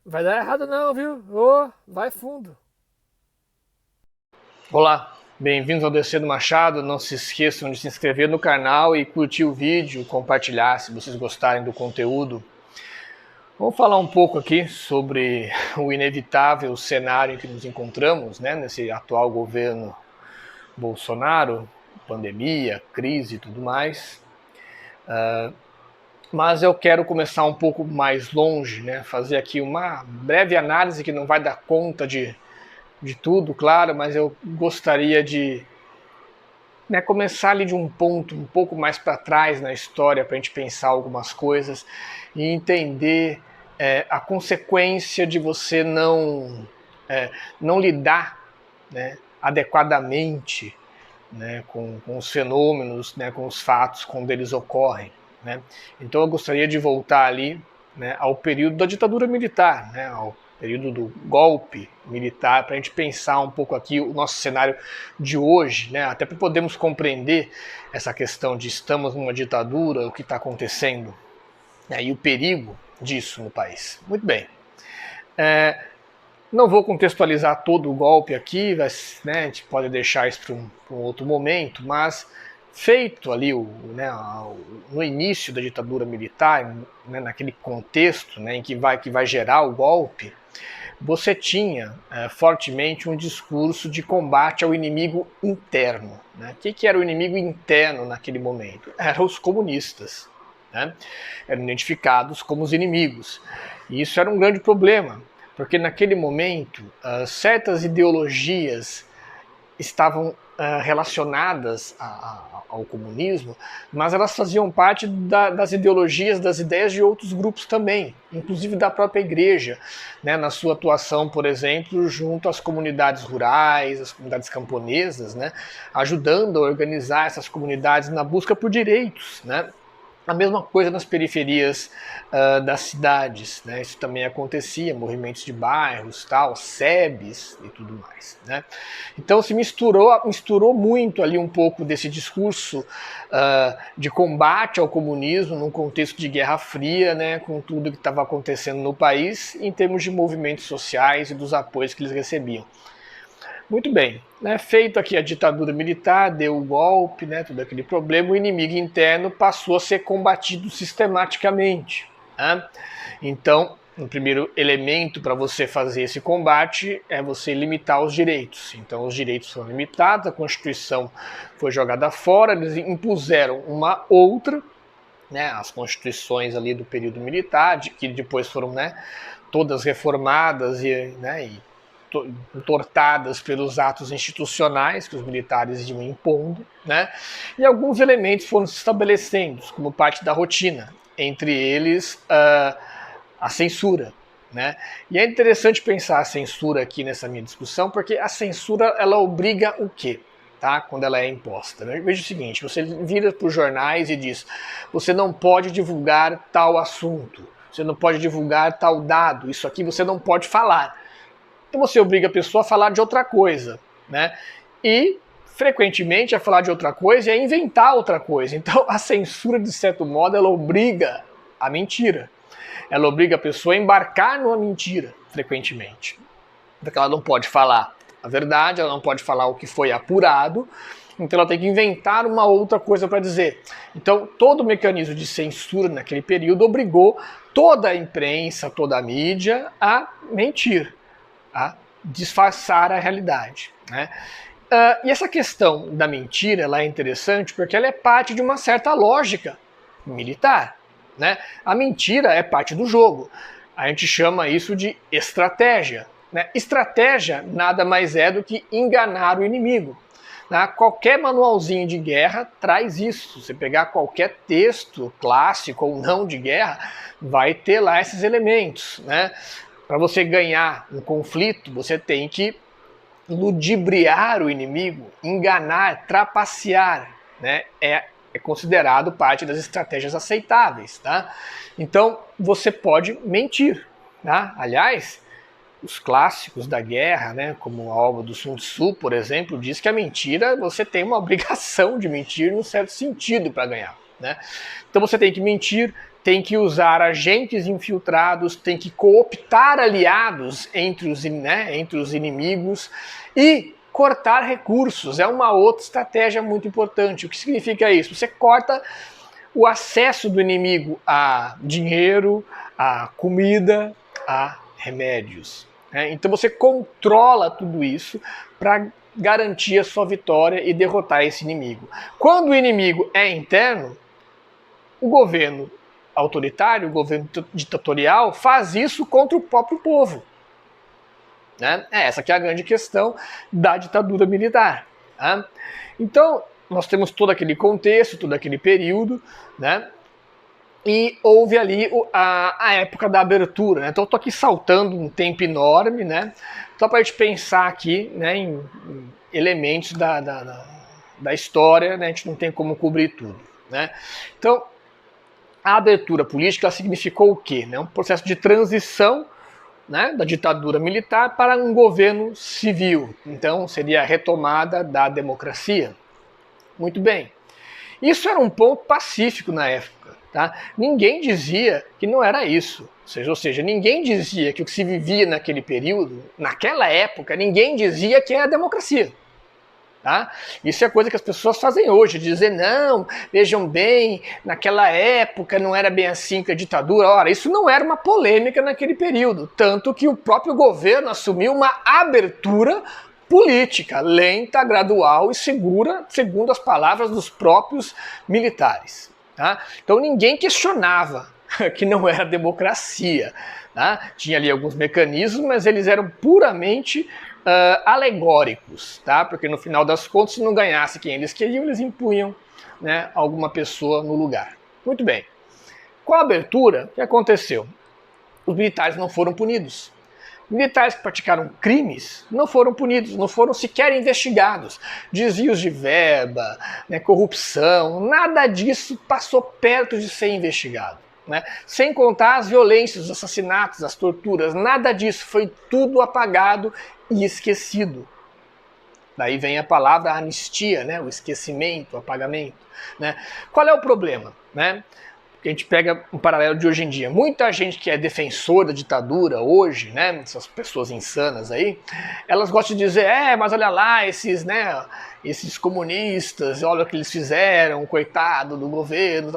Vai dar errado não, viu? Ô, vai fundo. Olá, bem-vindos ao DC do Machado. Não se esqueçam de se inscrever no canal e curtir o vídeo, compartilhar se vocês gostarem do conteúdo. Vamos falar um pouco aqui sobre o inevitável cenário em que nos encontramos, né, nesse atual governo Bolsonaro, pandemia, crise e tudo mais. Mas eu quero começar um pouco mais longe, né, fazer aqui uma breve análise que não vai dar conta de tudo, claro, mas eu gostaria de começar ali de um ponto um pouco mais para trás na história para a gente pensar algumas coisas e entender a consequência de você não lidar, né, adequadamente, né, com os fenômenos, né, com os fatos quando eles ocorrem. Né? Então eu gostaria de voltar ali, né, ao período da ditadura militar, né, ao período do golpe militar, para a gente pensar um pouco aqui o nosso cenário de hoje, né, até para podermos compreender essa questão de estamos numa ditadura, o que está acontecendo, né, e o perigo disso no país. Muito bem. Não vou contextualizar todo o golpe aqui, mas, né, a gente pode deixar isso para um outro momento, mas feito ali no início da ditadura militar, né, naquele contexto, né, em que vai gerar o golpe, você tinha fortemente um discurso de combate ao inimigo interno. Né? O que era o inimigo interno naquele momento? Eram os comunistas. Né? Eram identificados como os inimigos. E isso era um grande problema, porque naquele momento certas ideologias estavam relacionadas ao comunismo, mas elas faziam parte das ideologias, das ideias de outros grupos também, inclusive da própria igreja, né, na sua atuação, por exemplo, junto às comunidades rurais, às comunidades camponesas, né, ajudando a organizar essas comunidades na busca por direitos, né. A mesma coisa nas periferias das cidades, né? Isso também acontecia, movimentos de bairros, tal, SEBs e tudo mais. Né? Então se misturou muito ali um pouco desse discurso de combate ao comunismo num contexto de Guerra Fria, né? Com tudo que estava acontecendo no país em termos de movimentos sociais e dos apoios que eles recebiam. Muito bem, né? Feito aqui a ditadura militar, deu o golpe, né? Todo aquele problema, o inimigo interno passou a ser combatido sistematicamente. Né? Então, o primeiro elemento para você fazer esse combate é você limitar os direitos. Então, os direitos foram limitados, a Constituição foi jogada fora, eles impuseram uma outra, né? As constituições ali do período militar, que depois foram, né, todas reformadas e entortadas pelos atos institucionais que os militares iam impondo, né? E alguns elementos foram se estabelecendo como parte da rotina, entre eles a censura. Né? E é interessante pensar a censura aqui nessa minha discussão, porque a censura ela obriga o quê? Tá? Quando ela é imposta. Né? Veja o seguinte, você vira para os jornais e diz, você não pode divulgar tal assunto, você não pode divulgar tal dado, isso aqui você não pode falar. Então você obriga a pessoa a falar de outra coisa, né? E frequentemente a falar de outra coisa e a inventar outra coisa. Então a censura, de certo modo, ela obriga a mentira. Ela obriga a pessoa a embarcar numa mentira, frequentemente. Porque ela não pode falar a verdade, ela não pode falar o que foi apurado, então ela tem que inventar uma outra coisa para dizer. Então todo o mecanismo de censura naquele período obrigou toda a imprensa, toda a mídia a mentir, a disfarçar a realidade. Né? E essa questão da mentira ela é interessante porque ela é parte de uma certa lógica militar. Né? A mentira é parte do jogo. A gente chama isso de estratégia. Né? Estratégia nada mais é do que enganar o inimigo. Né? Qualquer manualzinho de guerra traz isso. Você pegar qualquer texto clássico ou não de guerra, vai ter lá esses elementos. Né? Para você ganhar um conflito, você tem que ludibriar o inimigo, enganar, trapacear. Né? É considerado parte das estratégias aceitáveis. Tá? Então, você pode mentir. Tá? Aliás, os clássicos da guerra, né, como a obra do Sun Tzu, por exemplo, diz que a mentira, você tem uma obrigação de mentir num certo sentido para ganhar. Né? Então você tem que mentir, tem que usar agentes infiltrados, tem que cooptar aliados entre os inimigos e cortar recursos. É uma outra estratégia muito importante. O que significa isso? Você corta o acesso do inimigo a dinheiro, a comida, a remédios. Então você controla tudo isso para garantir a sua vitória e derrotar esse inimigo. Quando o inimigo é interno, o governo autoritário, o governo ditatorial, faz isso contra o próprio povo. Essa que é a grande questão da ditadura militar. Então, nós temos todo aquele contexto, todo aquele período, e houve ali a época da abertura. Então, eu estou aqui saltando um tempo enorme, só para a gente pensar aqui em elementos da história, a gente não tem como cobrir tudo. Então, a abertura política significou o quê? Um processo de transição da ditadura militar para um governo civil. Então, seria a retomada da democracia. Muito bem. Isso era um ponto pacífico na época. Ninguém dizia que não era isso. Ou seja, ninguém dizia que o que se vivia naquele período, naquela época, ninguém dizia que era democracia. Isso é coisa que as pessoas fazem hoje, dizer, não, vejam bem, naquela época não era bem assim que a ditadura. Ora, isso não era uma polêmica naquele período, tanto que o próprio governo assumiu uma abertura política, lenta, gradual e segura, segundo as palavras dos próprios militares. Então ninguém questionava que não era democracia. Tinha ali alguns mecanismos, mas eles eram puramente alegóricos, porque no final das contas, se não ganhasse quem eles queriam, eles impunham alguma pessoa no lugar. Muito bem. Com a abertura, o que aconteceu? Os militares não foram punidos. Militares que praticaram crimes não foram punidos, não foram sequer investigados. Desvios de verba, corrupção, nada disso passou perto de ser investigado. Sem contar as violências, os assassinatos, as torturas, nada disso, foi tudo apagado e esquecido. Daí vem a palavra anistia, o esquecimento, o apagamento. Qual é o problema? A gente pega um paralelo de hoje em dia. Muita gente que é defensor da ditadura hoje, essas pessoas insanas aí, elas gostam de dizer, mas olha lá, esses comunistas, olha o que eles fizeram, coitado do governo.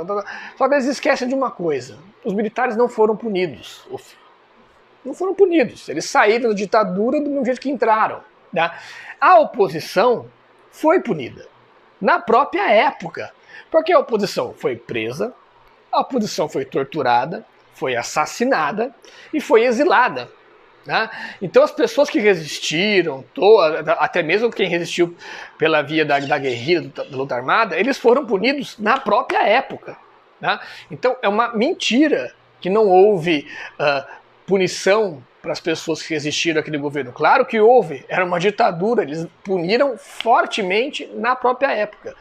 Só que eles esquecem de uma coisa, os militares não foram punidos. Não foram punidos, eles saíram da ditadura do mesmo jeito que entraram. A oposição foi punida, na própria época, porque a oposição foi presa, a oposição foi torturada, foi assassinada e foi exilada. Então as pessoas que resistiram, até mesmo quem resistiu pela via da guerrilha, da luta armada, eles foram punidos na própria época. Então é uma mentira que não houve punição para as pessoas que resistiram àquele governo. Claro que houve, era uma ditadura, eles puniram fortemente na própria época.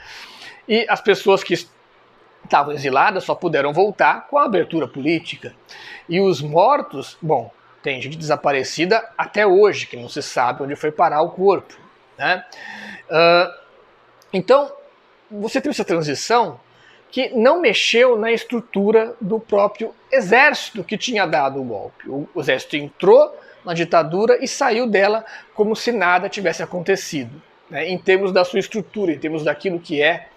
E as pessoas que estavam exiladas só puderam voltar com a abertura política. E os mortos, bom, tem gente desaparecida até hoje, que não se sabe onde foi parar o corpo. Então, você teve essa transição que não mexeu na estrutura do próprio exército que tinha dado o golpe. O exército entrou na ditadura e saiu dela como se nada tivesse acontecido, em termos da sua estrutura, em termos daquilo que é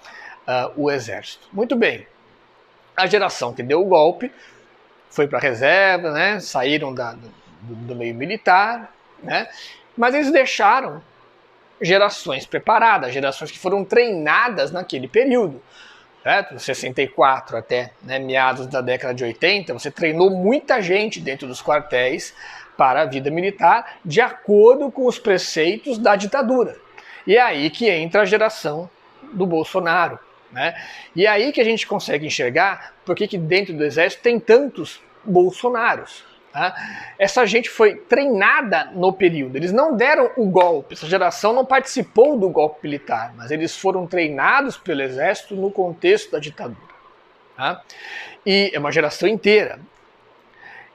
o exército. Muito bem. A geração que deu o golpe foi para a reserva, saíram do meio militar, mas eles deixaram gerações preparadas, gerações que foram treinadas naquele período. Certo? 64 até meados da década de 80, você treinou muita gente dentro dos quartéis para a vida militar de acordo com os preceitos da ditadura. E é aí que entra a geração do Bolsonaro. E é aí que a gente consegue enxergar por que dentro do exército tem tantos Bolsonaros. Essa gente foi treinada no período, eles não deram o golpe, essa geração não participou do golpe militar, mas eles foram treinados pelo exército no contexto da ditadura. E é uma geração inteira,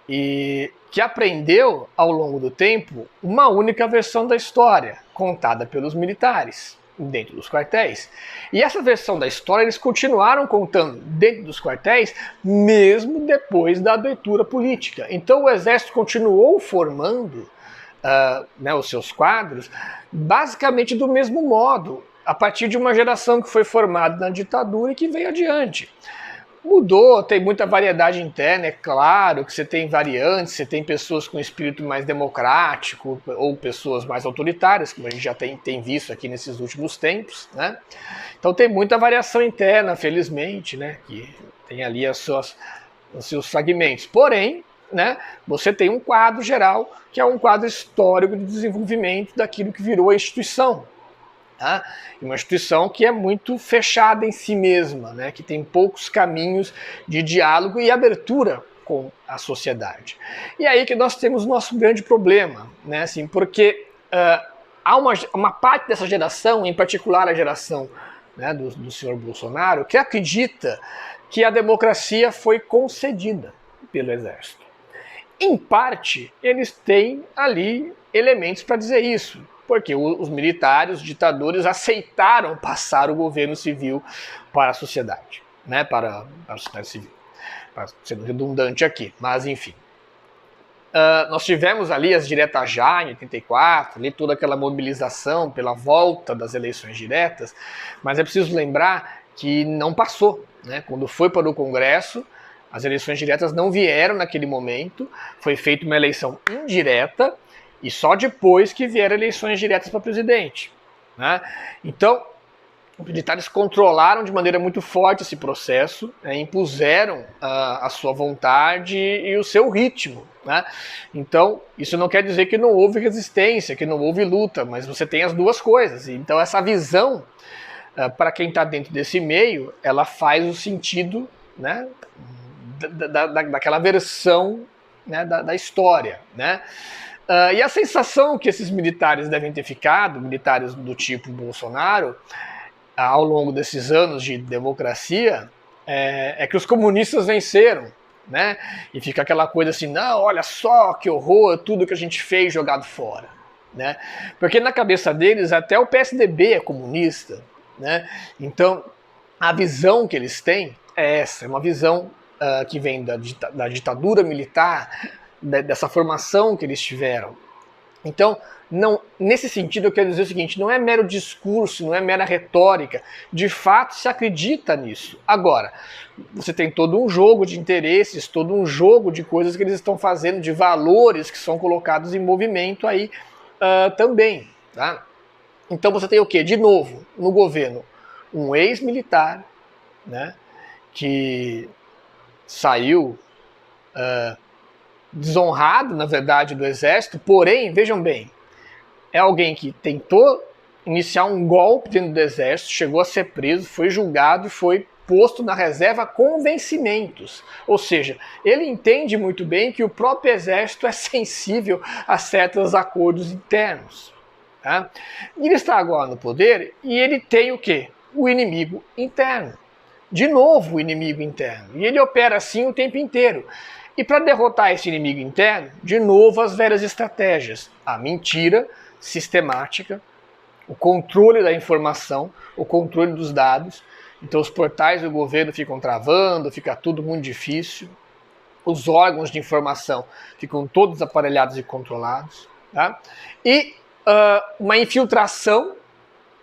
e que aprendeu ao longo do tempo uma única versão da história, contada pelos militares. dentro dos quartéis. E essa versão da história eles continuaram contando dentro dos quartéis, mesmo depois da abertura política. Então o exército continuou formando os seus quadros basicamente do mesmo modo, a partir de uma geração que foi formada na ditadura e que veio adiante. Mudou, tem muita variedade interna, é claro que você tem variantes, você tem pessoas com espírito mais democrático ou pessoas mais autoritárias, como a gente já tem visto aqui nesses últimos tempos, né? Então tem muita variação interna, felizmente, né? Que tem ali os seus fragmentos. Porém, né, você tem um quadro geral, que é um quadro histórico de desenvolvimento daquilo que virou a instituição. Tá? Uma instituição que é muito fechada em si mesma, né? Que tem poucos caminhos de diálogo e abertura com a sociedade. E aí que nós temos o nosso grande problema, né? Assim, porque há uma parte dessa geração, em particular a geração, né, do senhor Bolsonaro, que acredita que a democracia foi concedida pelo exército. Em parte, eles têm ali elementos para dizer isso. Porque os militares, os ditadores, aceitaram passar o governo civil para a sociedade, né? Para a sociedade civil. Para ser redundante aqui, mas enfim. Nós tivemos ali as diretas já em 84, ali toda aquela mobilização pela volta das eleições diretas, mas é preciso lembrar que não passou, né? Quando foi para o Congresso, as eleições diretas não vieram naquele momento, foi feita uma eleição indireta, e só depois que vieram eleições diretas para presidente, né? Então, os militares controlaram de maneira muito forte esse processo, né? Impuseram a sua vontade e o seu ritmo, né? Então, isso não quer dizer que não houve resistência, que não houve luta, mas você tem as duas coisas. Então, essa visão, para quem está dentro desse meio, ela faz o sentido, né, daquela versão, né, da história, né? E a sensação que esses militares devem ter ficado, militares do tipo Bolsonaro, ao longo desses anos de democracia, é que os comunistas venceram, né? E fica aquela coisa assim, não, olha só que horror, tudo que a gente fez jogado fora, né? Porque na cabeça deles até o PSDB é comunista, né? Então a visão que eles têm é essa, é uma visão que vem da ditadura militar, dessa formação que eles tiveram. Então, nesse sentido, eu quero dizer o seguinte, não é mero discurso, não é mera retórica, de fato se acredita nisso. Agora, você tem todo um jogo de interesses, todo um jogo de coisas que eles estão fazendo, de valores que são colocados em movimento aí também. Tá? Então você tem o quê? De novo, no governo, um ex-militar, né, que saiu desonrado, na verdade, do exército, porém, vejam bem, é alguém que tentou iniciar um golpe dentro do exército, chegou a ser preso, foi julgado e foi posto na reserva com vencimentos. Ou seja, ele entende muito bem que o próprio exército é sensível a certos acordos internos. Tá? Ele está agora no poder e ele tem o quê? O inimigo interno. De novo o inimigo interno. E ele opera assim o tempo inteiro. E para derrotar esse inimigo interno, de novo as velhas estratégias. A mentira sistemática, o controle da informação, o controle dos dados. Então os portais do governo ficam travando, fica tudo muito difícil. Os órgãos de informação ficam todos aparelhados e controlados. Tá? E uma infiltração,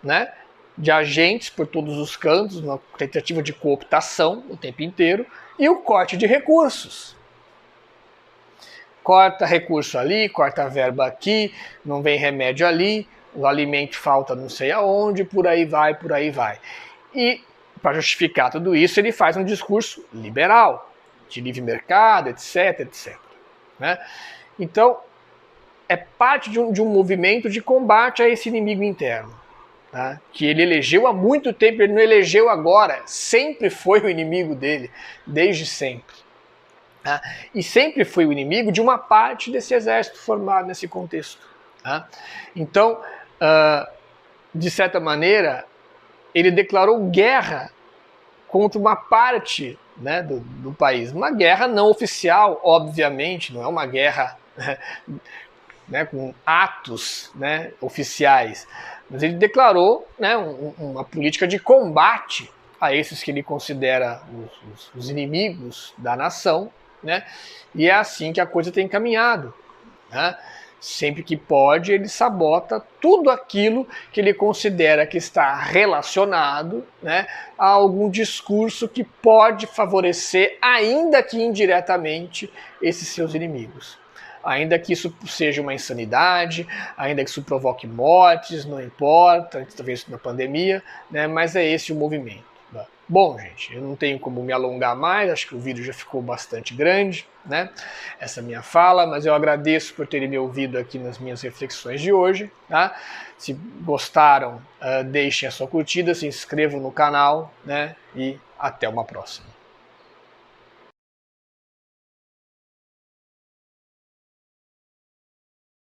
né, de agentes por todos os cantos, uma tentativa de cooptação o tempo inteiro, e o corte de recursos. Corta recurso ali, corta verba aqui, não vem remédio ali, o alimento falta não sei aonde, por aí vai, por aí vai. E, para justificar tudo isso, ele faz um discurso liberal, de livre mercado, etc, etc. Né? Então, é parte de um movimento de combate a esse inimigo interno. Tá? Que ele elegeu há muito tempo, ele não elegeu agora, sempre foi o inimigo dele, desde sempre. Tá? E sempre foi o inimigo de uma parte desse exército formado nesse contexto. Tá? Então, de certa maneira, ele declarou guerra contra uma parte, né, do país. Uma guerra não oficial, obviamente, não é uma guerra né, com atos, né, oficiais, mas ele declarou, né, uma política de combate a esses que ele considera os inimigos da nação, né, e é assim que a coisa tem caminhado, né? Sempre que pode, ele sabota tudo aquilo que ele considera que está relacionado, né, a algum discurso que pode favorecer, ainda que indiretamente, esses seus inimigos. Ainda que isso seja uma insanidade, ainda que isso provoque mortes, não importa, a gente está vendo isso na pandemia, né, mas é esse o movimento. Bom, gente, eu não tenho como me alongar mais, acho que o vídeo já ficou bastante grande, né? Essa minha fala, mas eu agradeço por terem me ouvido aqui nas minhas reflexões de hoje, tá? Se gostaram, deixem a sua curtida, se inscrevam no canal, né? E até uma próxima.